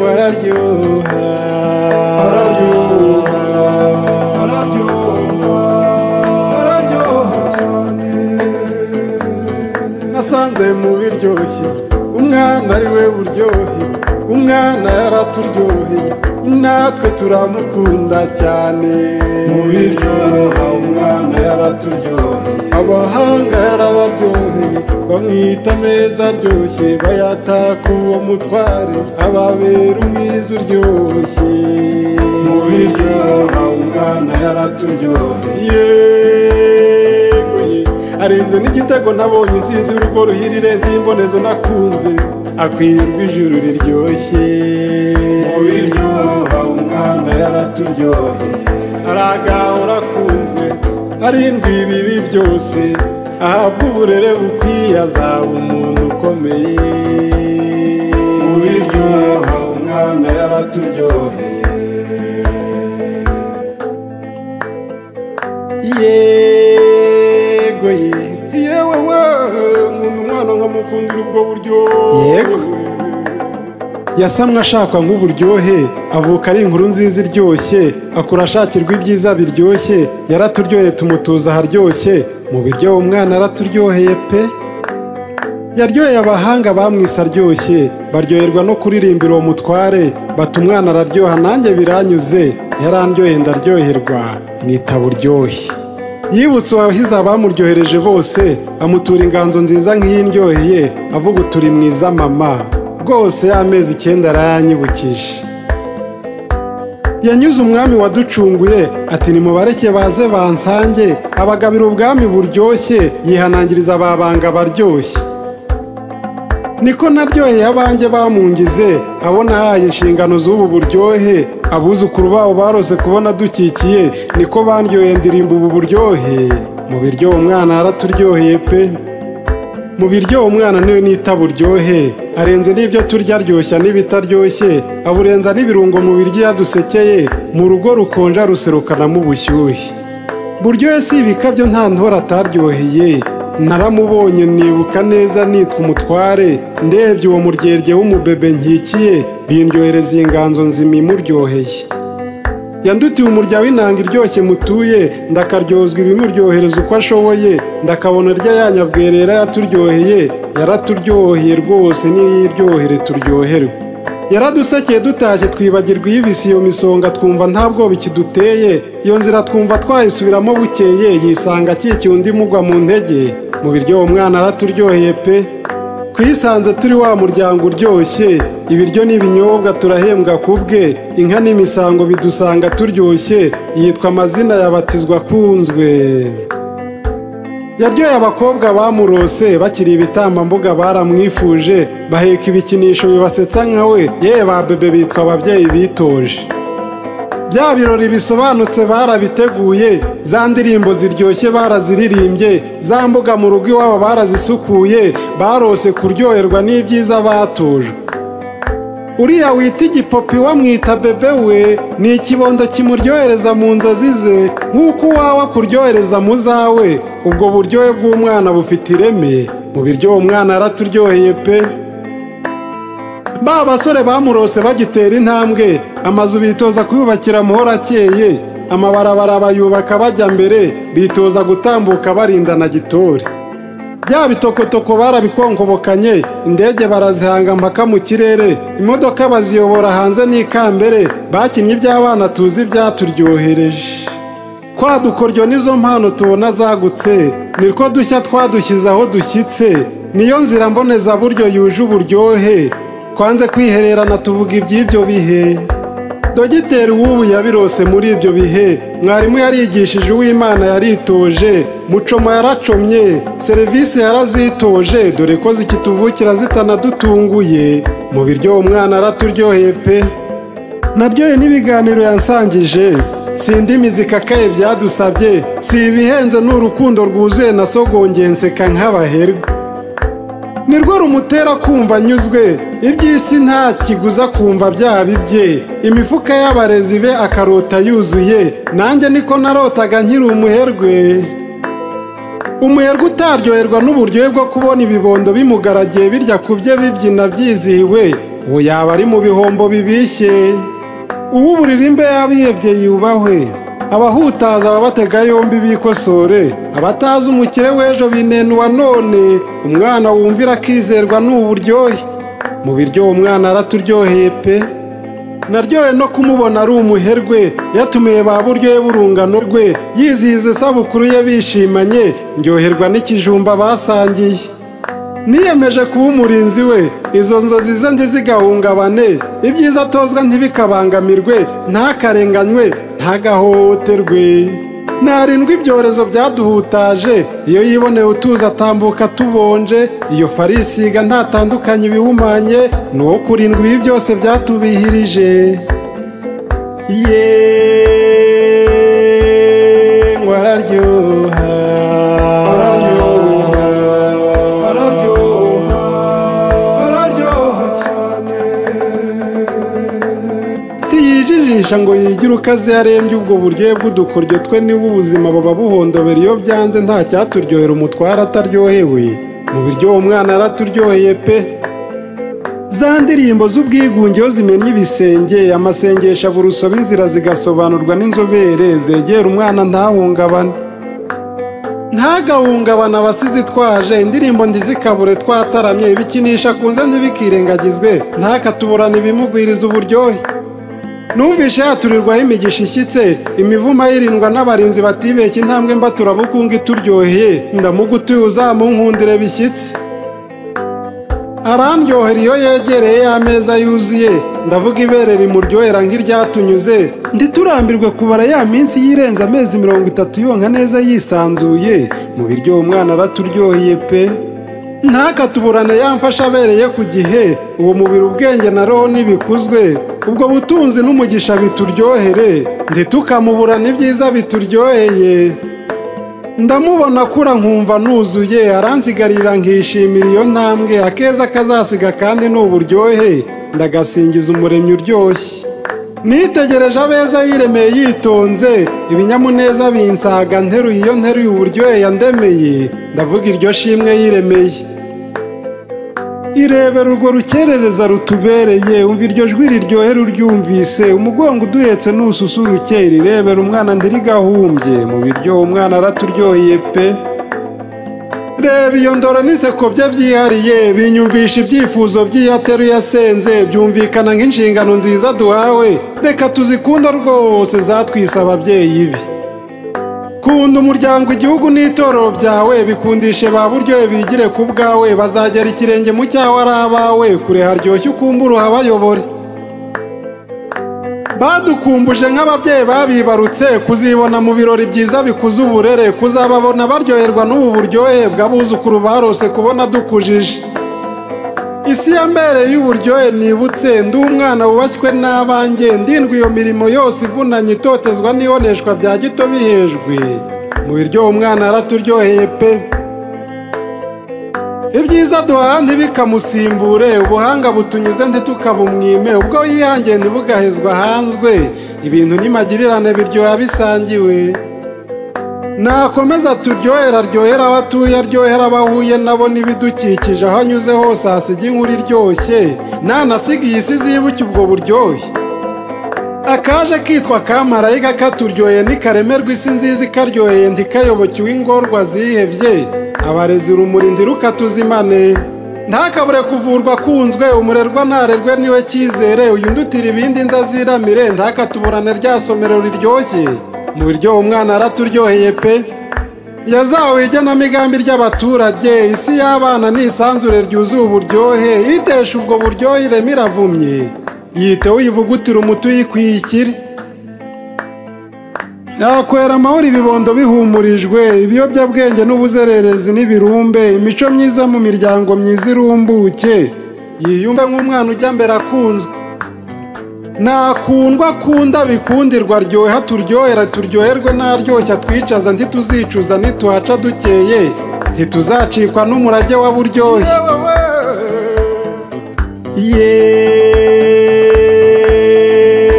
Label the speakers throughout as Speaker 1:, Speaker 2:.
Speaker 1: wararyoha cyane. Nasanze mu biryoshye umwana ari we buryohe, umwana yaraturyoheye natwe turamukunda cyane. Mu biryoha umwana yaraturyoheye, abahanga yarabaryoheye, bamwita meza aryoshye, bayataka uwo mutware ababera umwiza uryoshye. Mu biryoha umwana yaraturyoheye, arenze n'igitego nabonye insinzi y'urugo ruhira irenze y'imbonezo nakunze, akwirwa ijuru riryoshye. Mu biryoha umwana yaraturyoheye, aragahora akunzwe arindwi ibibi byose, ahabwa uburere bukwiye azaba umuntu ukomeye. Mu biryoha umwana yaraturyoheye, yego yewe nkunda umwana nkamukundira ubwo buryohe. Yego yasamwe ashakwa nk'uburyohe, avuka ari inkuru nziza iryoshye, akura ashakirwa ibyiza biryoshye, yaraturyoheye tumutuza aharyoshye. Mu biryo umwana araturyoheye pe, yaryoheye abahanga bamwise aryoshye, baryoherwa no kuririmbira uwo mutware, bata umwana araryoha nanjye biranyuze, yarandyoheye ndaryoherwa mwita buryohe. Yibutse uwahize abamuryohereje bose, amutura inganzo nziza nk'iyi ndyoheye, avuga uturi mwiza mama, rwose y'amezi 9 arayanyibukije. Yanyuze umwami waducunguye, ati nimubareke baze bansange, abagabira ubwami buryoshye, yihanangiriza ababanga baryoshye. Niko naryoheye abanjye bamungize, abo nahaye inshingano z'ubu buryohe, abuzukuru babo barose kubona dukikiye, niko bandyoheye ndirimba ubu buryohe. Mu biryo umwana araturyoheye pe, mu biryo umwana niwe nita buryohe, arenze n'ibyo turya aryoshya n'ibitaryoshye, aburenza n'ibirungo mu biryo yadusekeye, mu rugo rukonja ruserukanamo ubushyuhe. Buryohe si ibikabyo nta ntora ataryoheye, naramubonye nibuka neza nitwa umutware, ndebye uwo muryerye w'umubebe nkikiye, bindyohereza iyi nganzo nzima imuryoheye. Yandutiye umurya w'inanga iryoshye mutuye, ndakaryozwa ibimuryohereza uko ashoboye, ndakabona rya yanyabwerera yaturyoheye, yaraturyoheye rwose n'iryohere turyoherwe. Yaradusekeye dutashye twibagirwa iy'ibisi iyo misonga, twumva nta bwoba ikiduteye, iyo nzira twumva twayisubiramo bukeye, yisanga akikiye undi mugwa mu ntege. Mu biryo umwana araturyoheye pe, twisanze turi wa muryango uryoshye, ibiryo n'ibinyobwa turahembwa kubwe, inka n'imisango bidusanga turyoshye, yitwa amazina yabatizwa akunzwe. Yaryoheye abakobwa bamurose, bakiri ibitambambuga baramwifuje, baheka ibikinisho bibasetsa nkawe, yewe ba bebe bitwa ababyeyi bitoje. Bya birori bisobanutse barabiteguye, za ndirimbo ziryoshye baraziririmbye, za mbuga mu rugo iwabo barazisukuye, barose kuryoherwa n'ibyiza batojwe. Uriya wita igipopi wamwita bebe we, ni ikibondo kimuryohereza mu nzozi ze, nk'uko uwawe akuryohereza mu zawe. Ubwo buryohe bw'umwana bufite ireme, mu biryo umwana araturyoheye pe. Ba basore bamurose bagitera intambwe, amazu bitoza kuyubakira muhora akeye, amabarabara bayubaka bajya mbere, bitoza gutambuka barindana gitori. Bya bitokotoko barabikonkobokanye, indege barazihanga mpaka mu kirere, imodoka baziyobora hanze n'ikambere, bakinnye iby'abana tuzi byaturyohereje. Kwa dukoryo nizo mpano tubona zagutse, niko dushya twadushyize aho dushyitse, niyo nzira mboneza buryo yuje uburyohe, twanze kwihererana tuvuga iby'ibyo bihe. Dogiteri w'ubu yabirose muri ibyo bihe, mwarimu yarigishije uw'Imana yaritoje, mucoma yaracomye, serivisi yarazitoje, dore ko zikituvukira zitanadutunguye. Mu biryo umwana araturyoheye pe, naryoheye n'ibiganiro yansangije, si indimi zikakaye byadusabye, si ibihenze n'urukundo rwuzuye nasogongeye nseka nk'abaherwe. Nirwo rumutera kumva anyuzwe, iby'isi nta kiguza kumva byabibye, imifuka y'abarezi be akarota yuzuye, nanjye niko narotaga nkiri umuherwe. umuherwe utaryoherwa n'uburyohe bwo kubona ibibondo bimugaragiye birya ku bye bibyina byizihiwe, uwo yaba ari mu bihombo bibishye. uw'uburiri imbe yabihebye yubahwe, abahutaza ababatega yombi bikosore, abatazi umukire w'ejo binenuwa none, umwana wumvira akizerwa n'uburyohe. mu biryo uwo mwana araturyoheye pe, naryohe no kumubona ari umuherwe, yatumiye ba buryohe b'urungano rwe, yizihiza isabukuru ye bishimanye, ndyoherwa n'ikijumba basangiye. niyemeje kuba umurinzi we, izo nzozi ze ntizigahungabane, ibyiza atozwa ntibikabangamirwe, ntakarenganywe ntagahohoterwe. narindwa ibyorezo byaduhutaje, iyo yiboneye utuzi atambuka tubonje, iyo farisiga ntatandukanye ibihumanye, ni uwo kurindwa ibi byose byatubihirije. ngo araryoha, araryoha, araryoha, araryoha cyane. ntiyijijisha ngo yigire ukaze yarembye, ubwo buryohe bw'udukoryo twe niba ubuzima buba buhondobera, iyo byanze nta cyaturyohera umutware ataryohewe. mu biryo uwo mwana araturyoheye pe. za ndirimbo z'ubwigunge iyo zimennye ibisenge, amasengesho abura urusobe, inzira zigasobanurwa n'inzobere, zegera umwana ntahungabane. ntagahungabana abasizi twaje, indirimbo ndizikabure twataramye, ibikinisha akunze ntibikirengagizwe, ntakatuburana ibimugwiriza uburyohe. numvishe yaturirwaho imigisha ishyitse, imivuma yirindwa n'abarinzi batibeshya, intambwe mbaturabukungu ituryoheye, ndamugutuye uzamunkundire bishyitse. arandyohera iyo yegereye y'ameza yuzuye, ndavuga ibere rimuryohera nk'iryatunyuze, nditurambirwe kubara ya minsi yirenze amezi 30 yonka neza yisanzuye. mu biryo uwo mwana araturyoheye pe, ntakatuburane yamfasha abereye ku gihe, uwo mubiri ubwenge na roho ntibikuzwe, ubwo butunzi n'umugisha bituryohere, ntitukamuburane ibyiza bituryoheye. ndamubona akura nkumva nuzuye, aransigarira nkishimira iyo ntambwe, akeza kazasiga kandi ni uburyohe, ndagasingiza umuremyi uryoshye. nitegereje abeza yiremeye yitonze, ibinyamuneza binsaga nteruye iyo nteruye uburyohe yandemeye, ndavuga iryo shimwe yiremeye. irebera urwo rukerereza rutubereye, umva iryo jwi riryohera uryumvise, umugongo uduhetse nususuruke, rirebera umwana ndirigahumbye. mu biryo umwana araturyoheye pe. reba iyo ndoro n'iseko bye byihariye, binyumvisha ibyifuzo by'iyateruye asenze, byumvikana nk'inshingano nziza duhawe, reka tuzikunda rwose zatwise ababyeyi be. kunda umuryango, igihugu n'itorero byawe, bikundishe ba buryohe bigire ku bwawe, bazagera ikirenge mu cyawe ari abawe, kure haryoshye ukumbura uhabayobore. badukumbuje nk'ababyeyi babibarutse, kuzibona mu birori byiza bikuza uburere, kuzababona baryoherwa n'ubu buryohe bw'abuzukuru barose kubona dukujije. isi yambereye y'uburyohe nibutse, ndi umwana wubashywe n'abanjye, ndindwa iyo mirimo yose ivunanye, itotezwa n'ihoneshwa bya gito bihejwe. mu biryo umwana araturyoheye pe. ibyiza duhaha ntibikamusimbure, ubuhanga butunyuze ntitukabumwime, ubwo yihangiye ntibugahezwa hanzwe, ibintu n'imagirirane biryoha bisangiwe. nakomeza turyohera, aryohera aho atuye, aryohera abahuye nabo n'ibidukikije, aho anyuze hose hasiga inkuru iryoshye, nanasiga iyi si zibuke ubwo buryohe. akaje kitwa kamarayika katuryoheye, nikaremerwa isi nziza ikaryoheye, ntikayobokiwe ingorwa zihebye, abarezi urumuri ndirukatuzimane. ntakabure kuvurwa akunzwe, umurerwa ntarerwe niwe cyizere, uyu ndutira ibindi nzaziramire, ntakatuburane rya somero riryoshye. mu biryo umwana araturyoheye pe. yazawe igenamigambi ry'abaturage, isi y'abana n'isanzure ryuzuye uburyohe, itesha ubwo buryohe irema iravumye, yiteho uyivugutira umuti uyikwikire. yakwera amahoro ibibondo bihumurijwe, ibiyobyabwenge n'ubuzererezi n'ibirumbe, imico myiza mu miryango myiza irumbuke, yiyumve nk'umwana ujya mbere akunzwe. nakundwa akunda bikundirwa, aryoha turyohera, turyoherwe n'aryoshya twicaza, ntituzicuza nituhaca dukeye, ntituzacikwa n'umurage wa buryohe.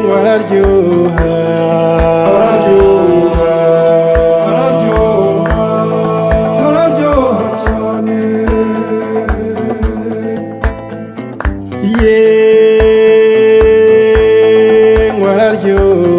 Speaker 1: ngo araryoha, araryoha, araryoha, bararyoha.